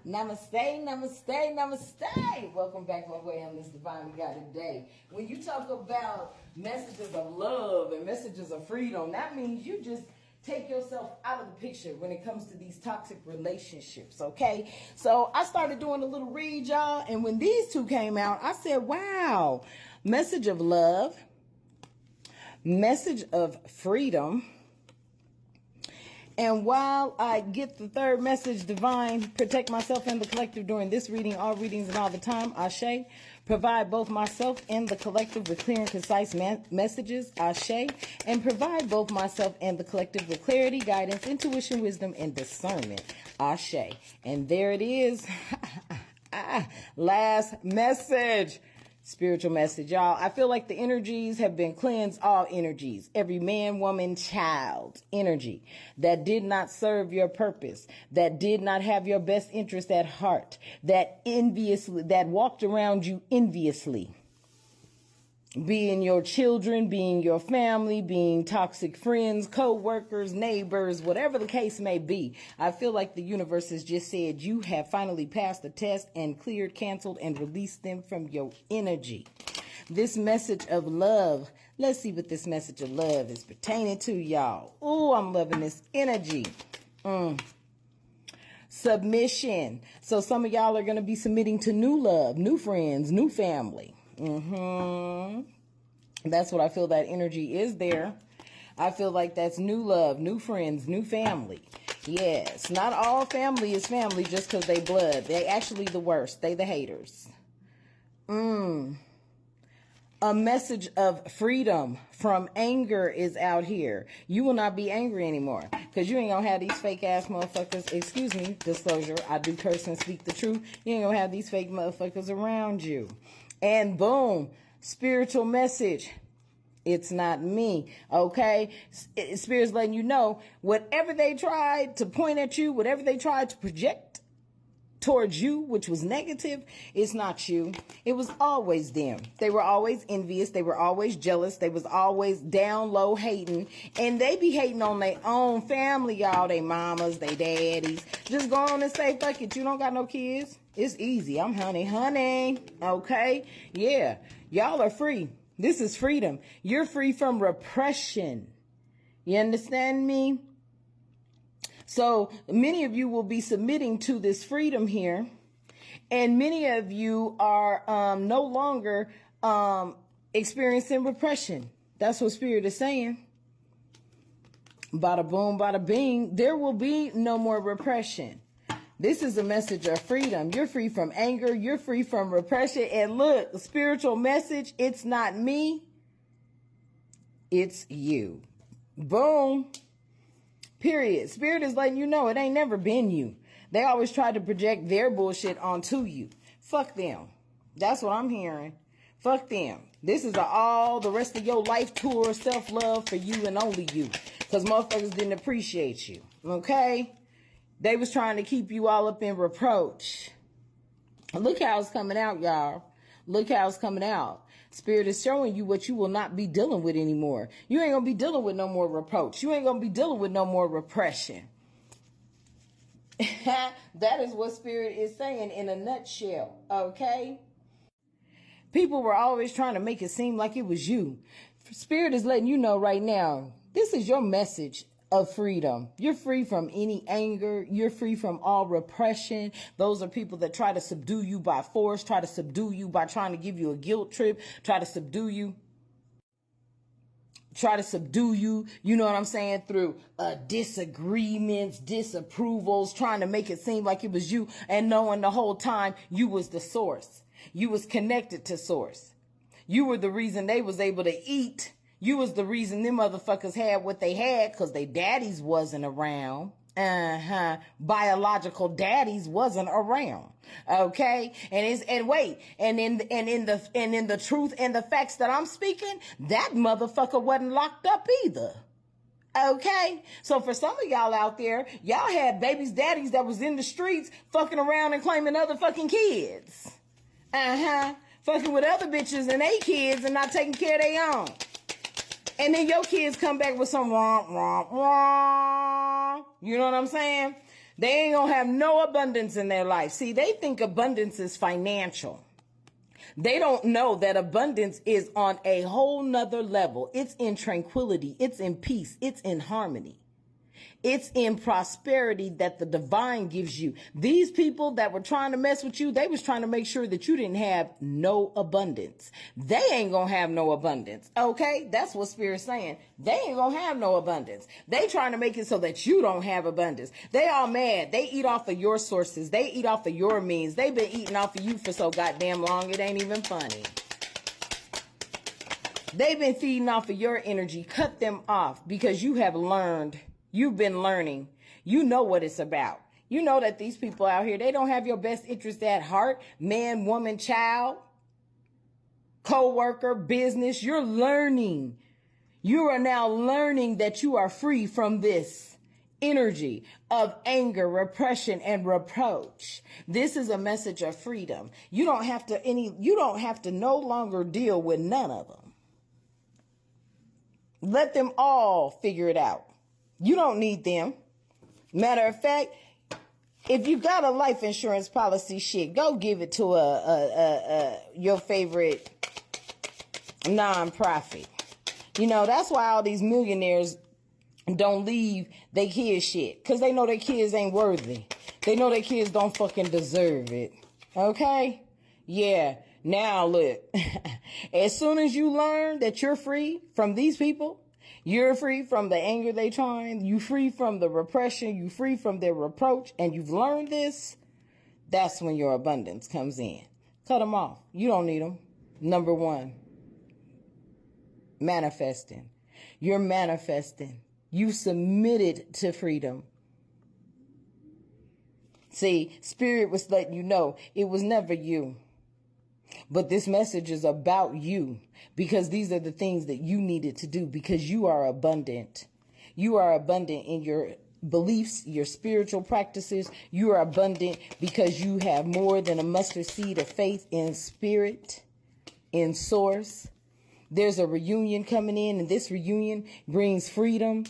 Namaste, namaste, namaste. Welcome back my way on this Divinely Guided Day. When you talk about messages of love and messages of freedom, that means you just take yourself out of the picture when it comes to these toxic relationships, okay? So I started doing a little read, y'all, and when these two came out, I said, wow, message of love, message of freedom. And while I get the third message, divine, protect myself and the collective during this reading, all readings and all the time, Ashe. Provide both myself and the collective with clear and concise messages, Ashe. And provide both myself and the collective with clarity, guidance, intuition, wisdom, and discernment, Ashe. And there it is. Last message. Spiritual message, y'all. I feel like the energies have been cleansed, all energies, every man, woman, child energy that did not serve your purpose, that did not have your best interest at heart, that walked around you enviously. Being your children, being your family, being toxic friends, co-workers, neighbors, whatever the case may be. I feel like the universe has just said you have finally passed the test and cleared, canceled, and released them from your energy. This message of love. Let's see what this message of love is pertaining to, y'all. Ooh, I'm loving this energy. Submission. So some of y'all are going to be submitting to new love, new friends, new family. That's what I feel that energy is there. I feel like that's new love, new friends, new family. Yes, not all family is family just because they blood. They actually the worst. They the haters. A message of freedom from anger is out here. You will not be angry anymore because you ain't gonna have these fake ass motherfuckers. Excuse me, disclosure. I do curse and speak the truth. You ain't gonna have these fake motherfuckers around you. And boom, spiritual message. It's not me. Okay. Spirit's letting you know whatever they tried to point at you, whatever they tried to project towards you, which was negative, it's not you. It was always them. They were always envious. They were always jealous. They was always down low hating. And they be hating on their own family, y'all. They mamas, they daddies. Just go on and say, fuck it. You don't got no kids. It's easy. I'm honey. Okay. Yeah. Y'all are free. This is freedom. You're free from repression. You understand me? So many of you will be submitting to this freedom here. And many of you are no longer experiencing repression. That's what Spirit is saying. Bada boom, bada bing. There will be no more repression. This is a message of freedom. You're free from anger. You're free from repression. And look, the spiritual message, it's not me. It's you. Boom. Period. Spirit is letting you know it ain't never been you. They always try to project their bullshit onto you. Fuck them. That's what I'm hearing. Fuck them. This is all the rest of your life tour, self-love for you and only you. Because motherfuckers didn't appreciate you. Okay? They was trying to keep you all up in reproach. Look how it's coming out, y'all. Look how it's coming out. Spirit is showing you what you will not be dealing with anymore. You ain't going to be dealing with no more reproach. You ain't going to be dealing with no more repression. That is what Spirit is saying in a nutshell. Okay? People were always trying to make it seem like it was you. Spirit is letting you know right now, this is your message of freedom. You're free from any anger. You're free from all repression. Those are people that try to subdue you by force, try to subdue you by trying to give you a guilt trip, try to subdue you, you know what I'm saying, through disagreements, disapprovals, trying to make it seem like it was you and knowing the whole time you was the source. You was connected to source. You were the reason they was able to eat. You was the reason them motherfuckers had what they had because they daddies wasn't around. Biological daddies wasn't around. Okay. And in the truth and the facts that I'm speaking, that motherfucker wasn't locked up either. Okay. So for some of y'all out there, y'all had babies, daddies that was in the streets fucking around and claiming other fucking kids. Fucking with other bitches and they kids and not taking care of their own. And then your kids come back with some womp, womp, womp. You know what I'm saying? They ain't gonna have no abundance in their life. See, they think abundance is financial. They don't know that abundance is on a whole nother level. It's in tranquility. It's in peace. It's in harmony. It's in prosperity that the divine gives you. These people that were trying to mess with you, they was trying to make sure that you didn't have no abundance. They ain't gonna have no abundance. Okay? That's what Spirit's saying. They ain't gonna have no abundance. They trying to make it so that you don't have abundance. They all mad. They eat off of your sources. They eat off of your means. They've been eating off of you for so goddamn long, it ain't even funny. They've been feeding off of your energy. Cut them off because you have learned. You've been learning. You know what it's about. You know that these people out here, they don't have your best interest at heart. Man, woman, child, co-worker, business. You're learning. You are now learning that you are free from this energy of anger, repression, and reproach. This is a message of freedom. You don't have to no longer deal with none of them. Let them all figure it out. You don't need them. Matter of fact, if you got a life insurance policy, shit, go give it to your favorite nonprofit. You know, that's why all these millionaires don't leave their kids shit. Because they know their kids ain't worthy. They know their kids don't fucking deserve it. Okay? Yeah. Now look, as soon as you learn that you're free from these people, you're free from the anger they trying, you free from the repression, you free from their reproach, and you've learned this, that's when your abundance comes in. Cut them off. You don't need them. Number one, manifesting. You're manifesting. You submitted to freedom. See, Spirit was letting you know it was never you. But this message is about you because these are the things that you needed to do because you are abundant. You are abundant in your beliefs, your spiritual practices. You are abundant because you have more than a mustard seed of faith in spirit, in source. There's a reunion coming in, and this reunion brings freedom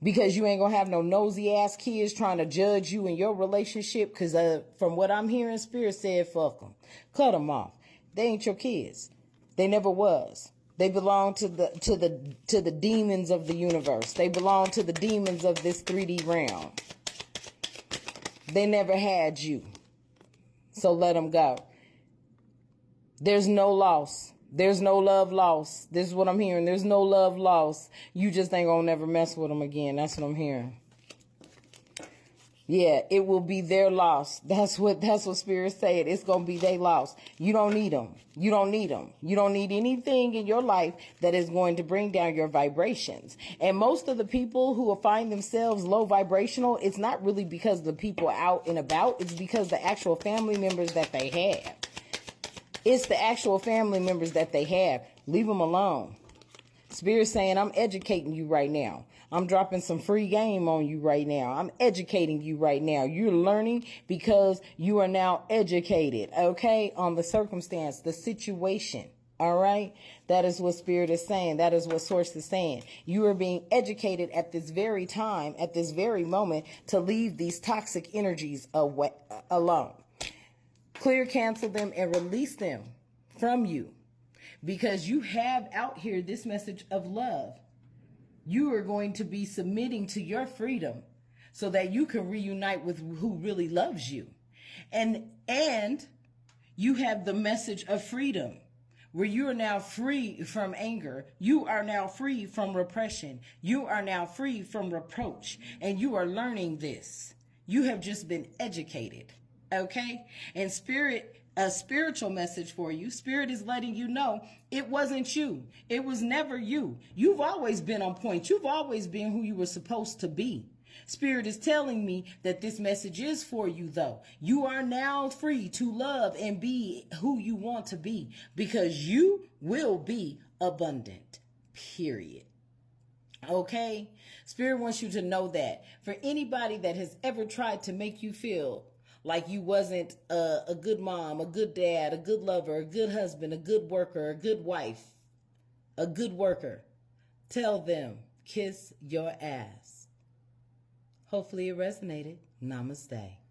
because you ain't gonna have no nosy ass kids trying to judge you in your relationship. Because from what I'm hearing, Spirit said, fuck them. Cut them off. They ain't your kids. They never was. They belong to the demons of the universe. They belong to the demons of this 3D realm. They never had you. So let them go. There's no loss. There's no love lost. This is what I'm hearing. There's no love lost. You just ain't gonna never mess with them again. That's what I'm hearing. Yeah, it will be their loss. That's what Spirit said. It's going to be their loss. You don't need them. You don't need them. You don't need anything in your life that is going to bring down your vibrations. And most of the people who will find themselves low vibrational, it's not really because the people out and about. It's because the actual family members that they have. It's the actual family members that they have. Leave them alone. Spirit saying, I'm educating you right now. I'm dropping some free game on you right now. I'm educating you right now. You're learning because you are now educated, okay, on the circumstance, the situation, all right? That is what Spirit is saying. That is what Source is saying. You are being educated at this very time, at this very moment, to leave these toxic energies alone. Clear, cancel them, and release them from you. Because you have out here this message of love. You are going to be submitting to your freedom so that you can reunite with who really loves you. And you have the message of freedom where you are now free from anger. You are now free from repression. You are now free from reproach. And you are learning this. You have just been educated. Okay? And Spirit, a spiritual message for you. Spirit is letting you know it wasn't you. It was never you. You've always been on point. You've always been who you were supposed to be. Spirit is telling me that this message is for you, though. You are now free to love and be who you want to be because you will be abundant, period. Okay? Spirit wants you to know that. For anybody that has ever tried to make you feel like you wasn't a good mom, a good dad, a good lover, a good husband, a good worker, a good wife, a good worker, tell them, kiss your ass. Hopefully it resonated. Namaste.